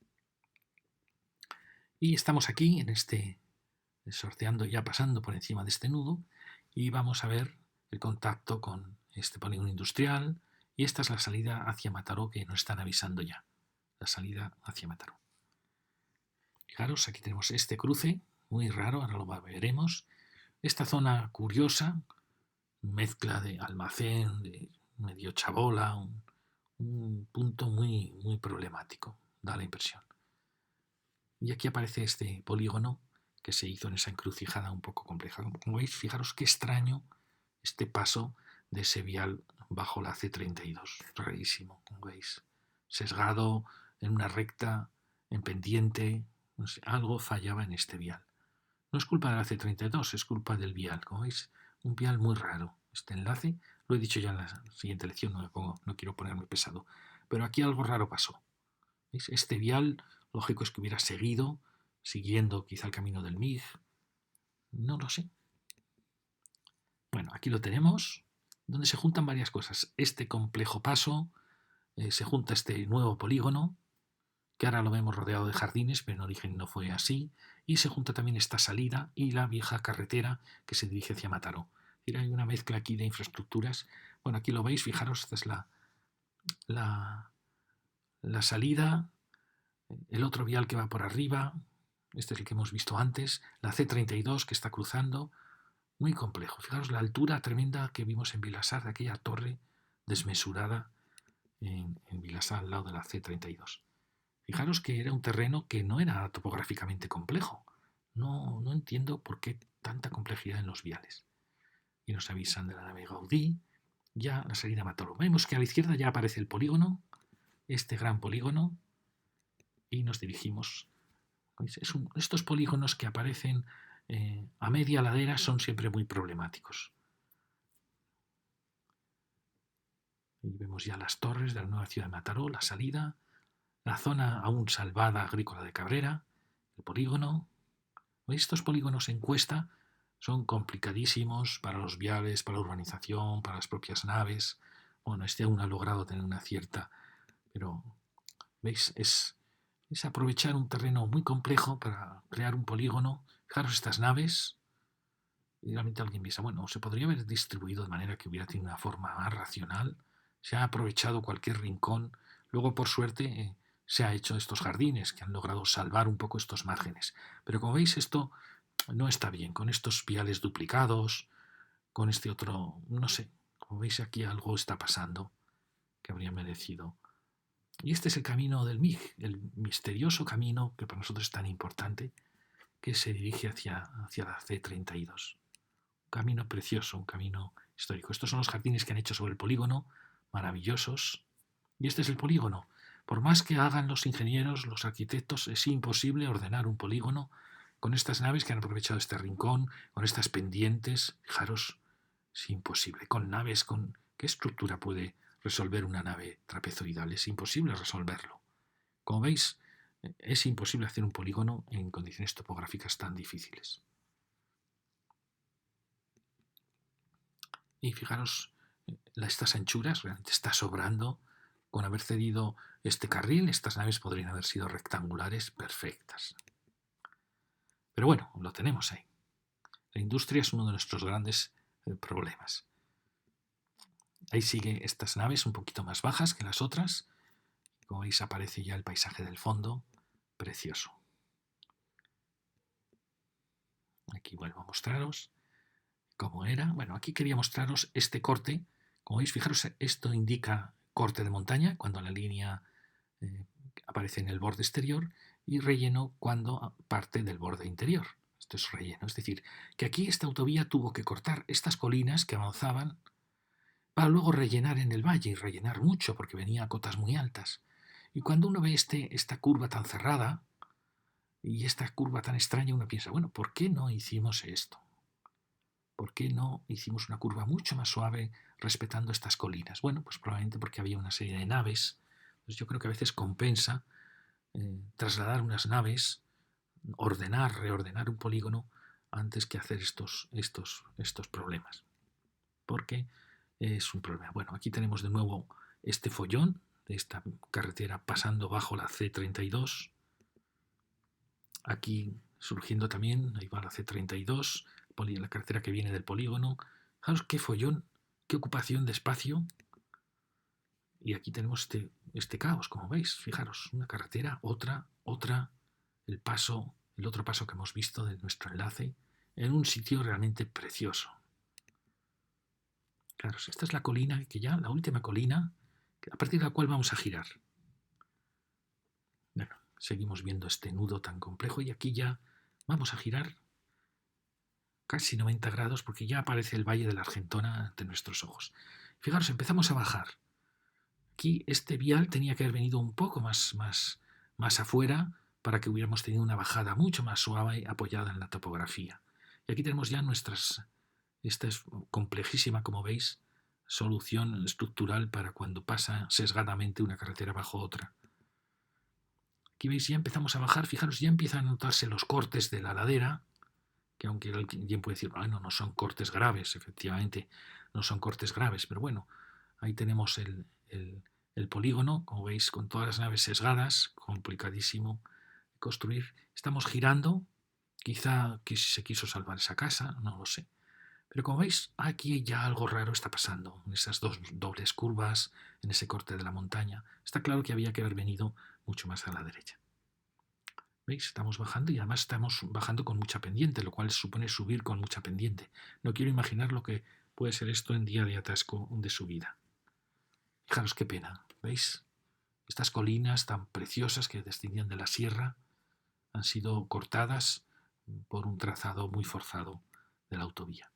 A: Y estamos aquí sorteando, ya pasando por encima de este nudo, y vamos a ver el contacto con este polígono industrial, y esta es la salida hacia Mataró que nos están avisando ya. La salida hacia Mataró. Fijaros, aquí tenemos este cruce, muy raro, ahora lo veremos. Esta zona curiosa, mezcla de almacén, de medio chabola, un punto muy, muy problemático, da la impresión. Y aquí aparece este polígono que se hizo en esa encrucijada un poco compleja. Como veis, fijaros qué extraño este paso de ese vial bajo la C-32. Rarísimo, como veis. Sesgado, en una recta, en pendiente, no sé, algo fallaba en este vial. No es culpa de la C-32, es culpa del vial. Como veis, un vial muy raro. Este enlace, lo he dicho ya en la siguiente lección, no quiero ponerme pesado, pero aquí algo raro pasó. ¿Veis? Este vial, lógico es que hubiera seguido, siguiendo quizá el camino del MIG. No lo sé. Bueno, aquí lo tenemos, donde se juntan varias cosas. Este complejo paso, se junta este nuevo polígono, que ahora lo vemos rodeado de jardines, pero en origen no fue así, y se junta también esta salida y la vieja carretera que se dirige hacia Mataró. Hay una mezcla aquí de infraestructuras. Bueno, aquí lo veis, fijaros, esta es la salida, el otro vial que va por arriba, este es el que hemos visto antes, la C-32 que está cruzando, muy complejo. Fijaros la altura tremenda que vimos en Vilassar, de aquella torre desmesurada en Vilassar al lado de la C-32. Fijaros que era un terreno que no era topográficamente complejo. No entiendo por qué tanta complejidad en los viales. Y nos avisan de la nave Gaudí, ya la salida a Mataró. Vemos que a la izquierda ya aparece el polígono, este gran polígono, y nos dirigimos. Estos polígonos que aparecen a media ladera son siempre muy problemáticos. Ahí vemos ya las torres de la nueva ciudad de Mataró, la salida, la zona aún salvada agrícola de Cabrera, el polígono. Estos polígonos en cuesta son complicadísimos para los viales, para la urbanización, para las propias naves. Bueno, este aún ha logrado tener una cierta, pero, ¿veis? Es aprovechar un terreno muy complejo para crear un polígono. Fijaros estas naves. Y realmente alguien piensa, bueno, se podría haber distribuido de manera que hubiera tenido una forma más racional. Se ha aprovechado cualquier rincón. Luego, por suerte, se ha hecho estos jardines que han logrado salvar un poco estos márgenes. Pero como veis, esto no está bien. Con estos viales duplicados, con este otro, no sé. Como veis, aquí algo está pasando que habría merecido. Y este es el camino del MIG, el misterioso camino que para nosotros es tan importante, que se dirige hacia la C32. Un camino precioso, un camino histórico. Estos son los jardines que han hecho sobre el polígono, maravillosos. Y este es el polígono. Por más que hagan los ingenieros, los arquitectos, es imposible ordenar un polígono con estas naves que han aprovechado este rincón, con estas pendientes. Fijaros, es imposible. Con naves, con ¿qué estructura puede resolver una nave trapezoidal? Es imposible resolverlo. Como veis, es imposible hacer un polígono en condiciones topográficas tan difíciles. Y fijaros, estas anchuras realmente está sobrando. Con haber cedido este carril, estas naves podrían haber sido rectangulares perfectas. Pero bueno, lo tenemos ahí. La industria es uno de nuestros grandes problemas. Ahí sigue estas naves un poquito más bajas que las otras. Como veis, aparece ya el paisaje del fondo, precioso. Aquí vuelvo a mostraros cómo era. Bueno, aquí quería mostraros este corte. Como veis, fijaros, esto indica corte de montaña, cuando la línea aparece en el borde exterior, y relleno cuando parte del borde interior. Esto es relleno. Es decir, que aquí esta autovía tuvo que cortar estas colinas que avanzaban para luego rellenar en el valle, y rellenar mucho, porque venía a cotas muy altas. Y cuando uno ve esta curva tan cerrada y esta curva tan extraña, uno piensa, bueno, ¿por qué no hicimos esto? ¿Por qué no hicimos una curva mucho más suave respetando estas colinas? Bueno, pues probablemente porque había una serie de naves. Pues yo creo que a veces compensa trasladar unas naves, reordenar un polígono antes que hacer estos problemas. Porque es un problema. Bueno, aquí tenemos de nuevo este follón de esta carretera pasando bajo la C32. Aquí surgiendo también, ahí va la C32, la carretera que viene del polígono. Fijaros qué follón, qué ocupación de espacio. Y aquí tenemos este caos, como veis. Fijaros, una carretera, otra, el otro paso que hemos visto de nuestro enlace, en un sitio realmente precioso. Claro, esta es la colina, la última colina, a partir de la cual vamos a girar. Bueno, seguimos viendo este nudo tan complejo y aquí ya vamos a girar casi 90 grados porque ya aparece el Valle de la Argentona ante nuestros ojos. Fijaros, empezamos a bajar. Aquí este vial tenía que haber venido un poco más afuera para que hubiéramos tenido una bajada mucho más suave apoyada en la topografía. Y aquí tenemos ya esta es complejísima, como veis, solución estructural para cuando pasa sesgadamente una carretera bajo otra. Aquí veis, ya empezamos a bajar, fijaros, ya empiezan a notarse los cortes de la ladera, que aunque alguien puede decir, bueno, no son cortes graves, efectivamente, no son cortes graves, pero bueno, ahí tenemos el polígono, como veis, con todas las naves sesgadas, complicadísimo de construir. Estamos girando, quizá se quiso salvar esa casa, no lo sé. Pero como veis, aquí ya algo raro está pasando, en esas dos dobles curvas, en ese corte de la montaña. Está claro que había que haber venido mucho más a la derecha. ¿Veis? Estamos bajando y además estamos bajando con mucha pendiente, lo cual supone subir con mucha pendiente. No quiero imaginar lo que puede ser esto en día de atasco de subida. Fijaros qué pena, ¿veis? Estas colinas tan preciosas que descendían de la sierra han sido cortadas por un trazado muy forzado de la autovía.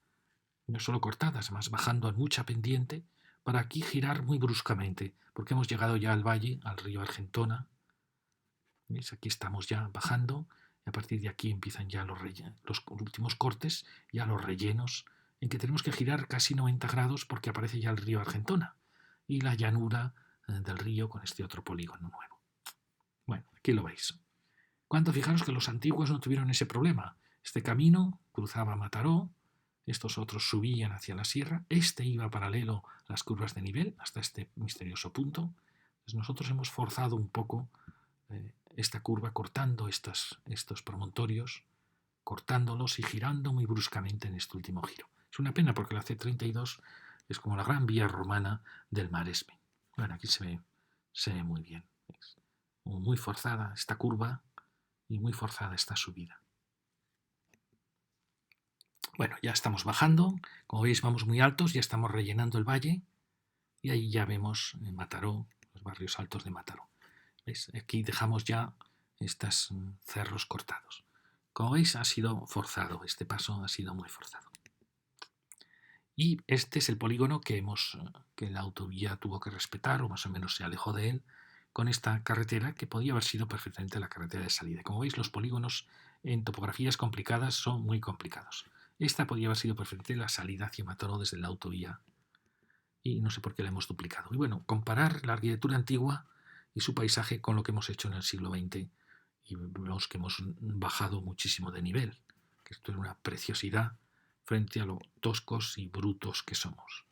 A: No solo cortadas, más bajando a mucha pendiente para aquí girar muy bruscamente, porque hemos llegado ya al valle, al río Argentona. ¿Veis? Aquí estamos ya bajando y a partir de aquí empiezan ya los últimos cortes, ya los rellenos, en que tenemos que girar casi 90 grados porque aparece ya el río Argentona y la llanura del río con este otro polígono nuevo. Bueno, aquí lo veis. Fijaros que los antiguos no tuvieron ese problema. Este camino cruzaba Mataró, estos otros subían hacia la sierra, este iba paralelo a las curvas de nivel hasta este misterioso punto. Pues nosotros hemos forzado un poco esta curva cortando estos promontorios, cortándolos y girando muy bruscamente en este último giro. Es una pena porque la C32 es como la gran vía romana del Maresme. Bueno, aquí se ve muy bien. Es muy forzada esta curva y muy forzada esta subida. Bueno, ya estamos bajando. Como veis, vamos muy altos, ya estamos rellenando el valle. Y ahí ya vemos Mataró, los barrios altos de Mataró. ¿Veis? Aquí dejamos ya estos cerros cortados. Como veis, ha sido forzado. Este paso ha sido muy forzado. Y este es el polígono que la autovía tuvo que respetar, o más o menos se alejó de él, con esta carretera que podía haber sido perfectamente la carretera de salida. Como veis, los polígonos en topografías complicadas son muy complicados. Esta podía haber sido perfectamente la salida hacia Mataró desde la autovía y no sé por qué la hemos duplicado. Y bueno, comparar la arquitectura antigua y su paisaje con lo que hemos hecho en el siglo XX y vemos que hemos bajado muchísimo de nivel, que esto es una preciosidad frente a lo toscos y brutos que somos.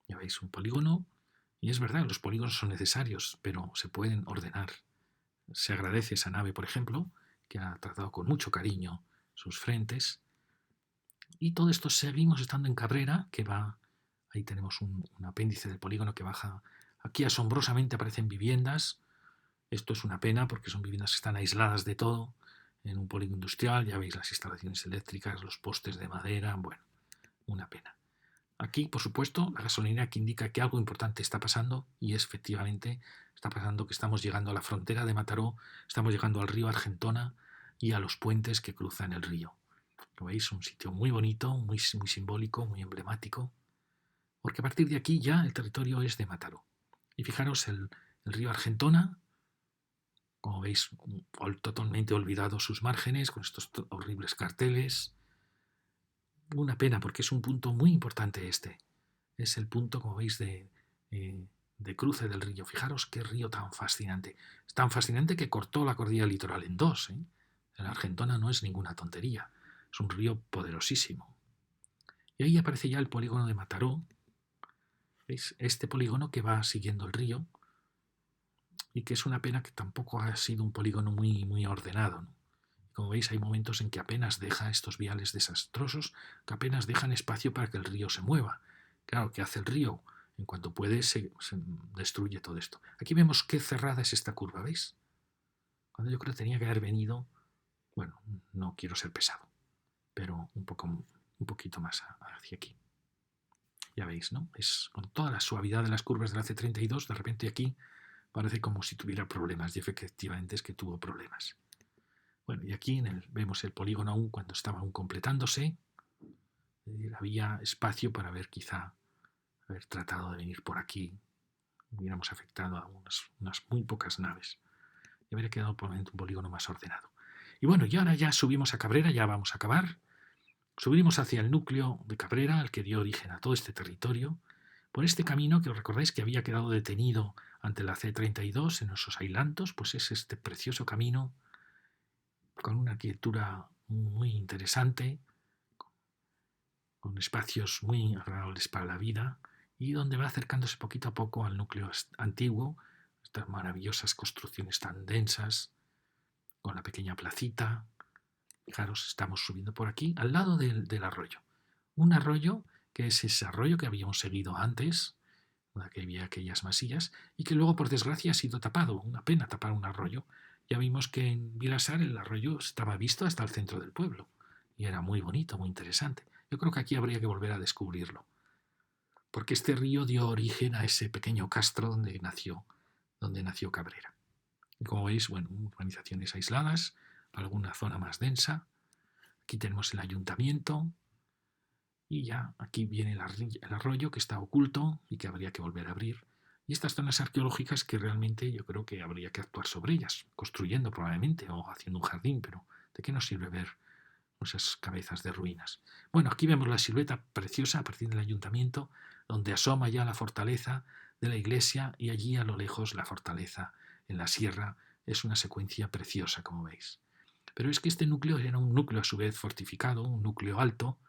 A: Ya veis un polígono, y es verdad, los polígonos son necesarios, pero se pueden ordenar. Se agradece esa nave, por ejemplo, que ha tratado con mucho cariño sus frentes. Y todo esto seguimos estando en Cabrera, que va, ahí tenemos un apéndice del polígono que baja. Aquí asombrosamente aparecen viviendas. Esto es una pena porque son viviendas que están aisladas de todo. En un polígono industrial, ya veis las instalaciones eléctricas, los postes de madera, bueno, una pena. Aquí, por supuesto, la gasolinera que indica que algo importante está pasando y es efectivamente está pasando que estamos llegando a la frontera de Mataró, estamos llegando al río Argentona y a los puentes que cruzan el río. Lo veis, un sitio muy bonito, muy simbólico, muy emblemático, porque a partir de aquí ya el territorio es de Mataró. Y fijaros el río Argentona, como veis, totalmente olvidado sus márgenes, con estos horribles carteles. Una pena, porque es un punto muy importante este. Es el punto, como veis, de cruce del río. Fijaros qué río tan fascinante. Es tan fascinante que cortó la cordillera litoral en dos. El Argentona no es ninguna tontería. Es un río poderosísimo. Y ahí aparece ya el polígono de Mataró. ¿Veis? Este polígono que va siguiendo el río y que es una pena que tampoco ha sido un polígono muy, muy ordenado, ¿no? Como veis, hay momentos en que apenas deja estos viales desastrosos, que apenas dejan espacio para que el río se mueva. Claro, ¿qué hace el río? En cuanto puede, se destruye todo esto. Aquí vemos qué cerrada es esta curva, ¿veis? Cuando yo creo que tenía que haber venido, bueno, no quiero ser pesado, pero un poquito más hacia aquí. Ya veis, ¿no? Es con toda la suavidad de las curvas de la C32, de repente aquí parece como si tuviera problemas, y efectivamente es que tuvo problemas. Bueno, y aquí vemos el polígono aún cuando estaba aún completándose. Había espacio para haber tratado de venir por aquí. Hubiéramos afectado a unas muy pocas naves. Y habría quedado probablemente un polígono más ordenado. Y bueno, y ahora ya subimos a Cabrera, ya vamos a acabar. Subimos hacia el núcleo de Cabrera, al que dio origen a todo este territorio, por este camino que os recordáis que había quedado detenido ante la C32 en esos ailantos, pues es este precioso camino con una arquitectura muy interesante, con espacios muy agradables para la vida y donde va acercándose poquito a poco al núcleo antiguo, estas maravillosas construcciones tan densas, con la pequeña placita. Fijaros, estamos subiendo por aquí, al lado del arroyo. Un arroyo que es ese arroyo que habíamos seguido antes, que había aquellas masillas, y que luego, por desgracia, ha sido tapado. Una pena tapar un arroyo. Ya vimos que en Vilasar el arroyo estaba visto hasta el centro del pueblo, y era muy bonito, muy interesante. Yo creo que aquí habría que volver a descubrirlo, porque este río dio origen a ese pequeño castro donde nació Cabrera. Y como veis, bueno, urbanizaciones aisladas, alguna zona más densa. Aquí tenemos el ayuntamiento, y ya aquí viene el arroyo que está oculto y que habría que volver a abrir. Y estas zonas arqueológicas que realmente yo creo que habría que actuar sobre ellas, construyendo probablemente o haciendo un jardín, pero ¿de qué nos sirve ver esas cabezas de ruinas? Bueno, aquí vemos la silueta preciosa a partir del ayuntamiento, donde asoma ya la fortaleza de la iglesia y allí a lo lejos la fortaleza en la sierra. Es una secuencia preciosa, como veis. Pero es que este núcleo era un núcleo a su vez fortificado, un núcleo alto,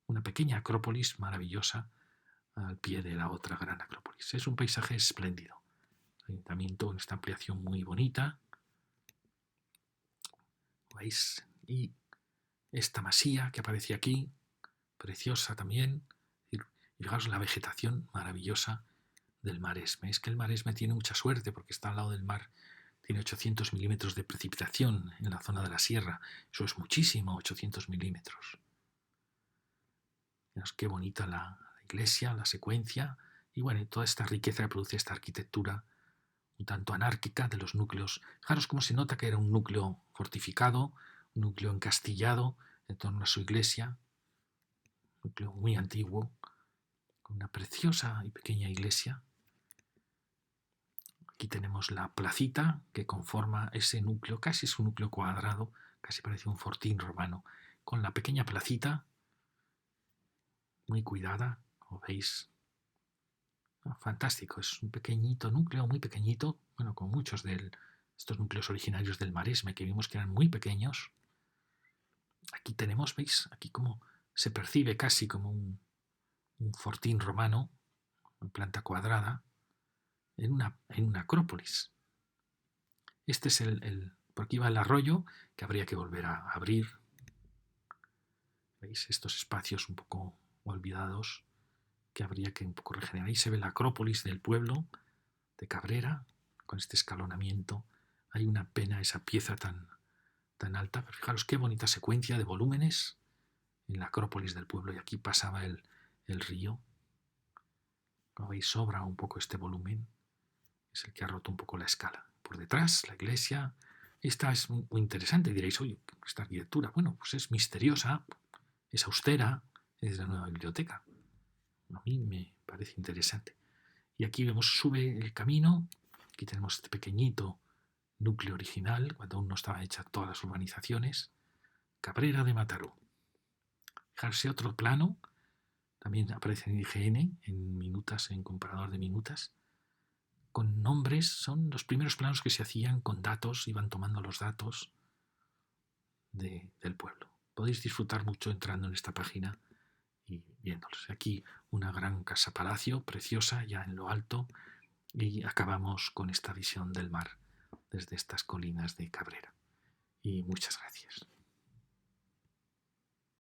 A: una pequeña acrópolis maravillosa al pie de la otra gran acrópolis. Es un paisaje espléndido. El ayuntamiento en esta ampliación muy bonita. ¿Veis? Y esta masía que aparece aquí, preciosa también. Y fijaos la vegetación maravillosa del Maresme. Es que el Maresme tiene mucha suerte porque está al lado del mar. Tiene 800 milímetros de precipitación en la zona de la sierra. Eso es muchísimo, 800 milímetros. Fijaos qué bonita la iglesia, la secuencia y bueno, toda esta riqueza que produce esta arquitectura un tanto anárquica de los núcleos. Fijaros cómo se nota que era un núcleo fortificado, un núcleo encastillado en torno a su iglesia, un núcleo muy antiguo, con una preciosa y pequeña iglesia. Aquí tenemos la placita que conforma ese núcleo, casi es un núcleo cuadrado, casi parece un fortín romano, con la pequeña placita, muy cuidada, como veis. Fantástico, es un pequeñito núcleo, muy pequeñito, bueno, como muchos de estos núcleos originarios del Maresme que vimos que eran muy pequeños. Aquí tenemos, ¿veis? Aquí como se percibe casi como un fortín romano, en planta cuadrada, en una acrópolis. Este es por aquí va el arroyo que habría que volver a abrir. ¿Veis? Estos espacios un poco olvidados que habría que un poco regenerar. Ahí se ve la acrópolis del pueblo de Cabrera, con este escalonamiento. Hay una pena esa pieza tan alta, pero fijaros qué bonita secuencia de volúmenes en la acrópolis del pueblo. Y aquí pasaba el río. Como veis, sobra un poco este volumen. Es el que ha roto un poco la escala. Por detrás, la iglesia. Esta es muy interesante. Diréis, oye, esta arquitectura, bueno, pues es misteriosa, es austera, es la nueva biblioteca. A mí me parece interesante. Y aquí vemos, sube el camino. Aquí tenemos este pequeñito núcleo original, cuando aún no estaban hechas todas las urbanizaciones. Cabrera de Mataró. Fijarse otro plano. También aparece en IGN, en minutas, en comparador de minutas. Con nombres, son los primeros planos que se hacían con datos, iban tomando los datos del pueblo. Podéis disfrutar mucho entrando en esta página y viéndolos. Aquí una gran casa palacio, preciosa, ya en lo alto, y acabamos con esta visión del mar desde estas colinas de Cabrera. Y muchas gracias.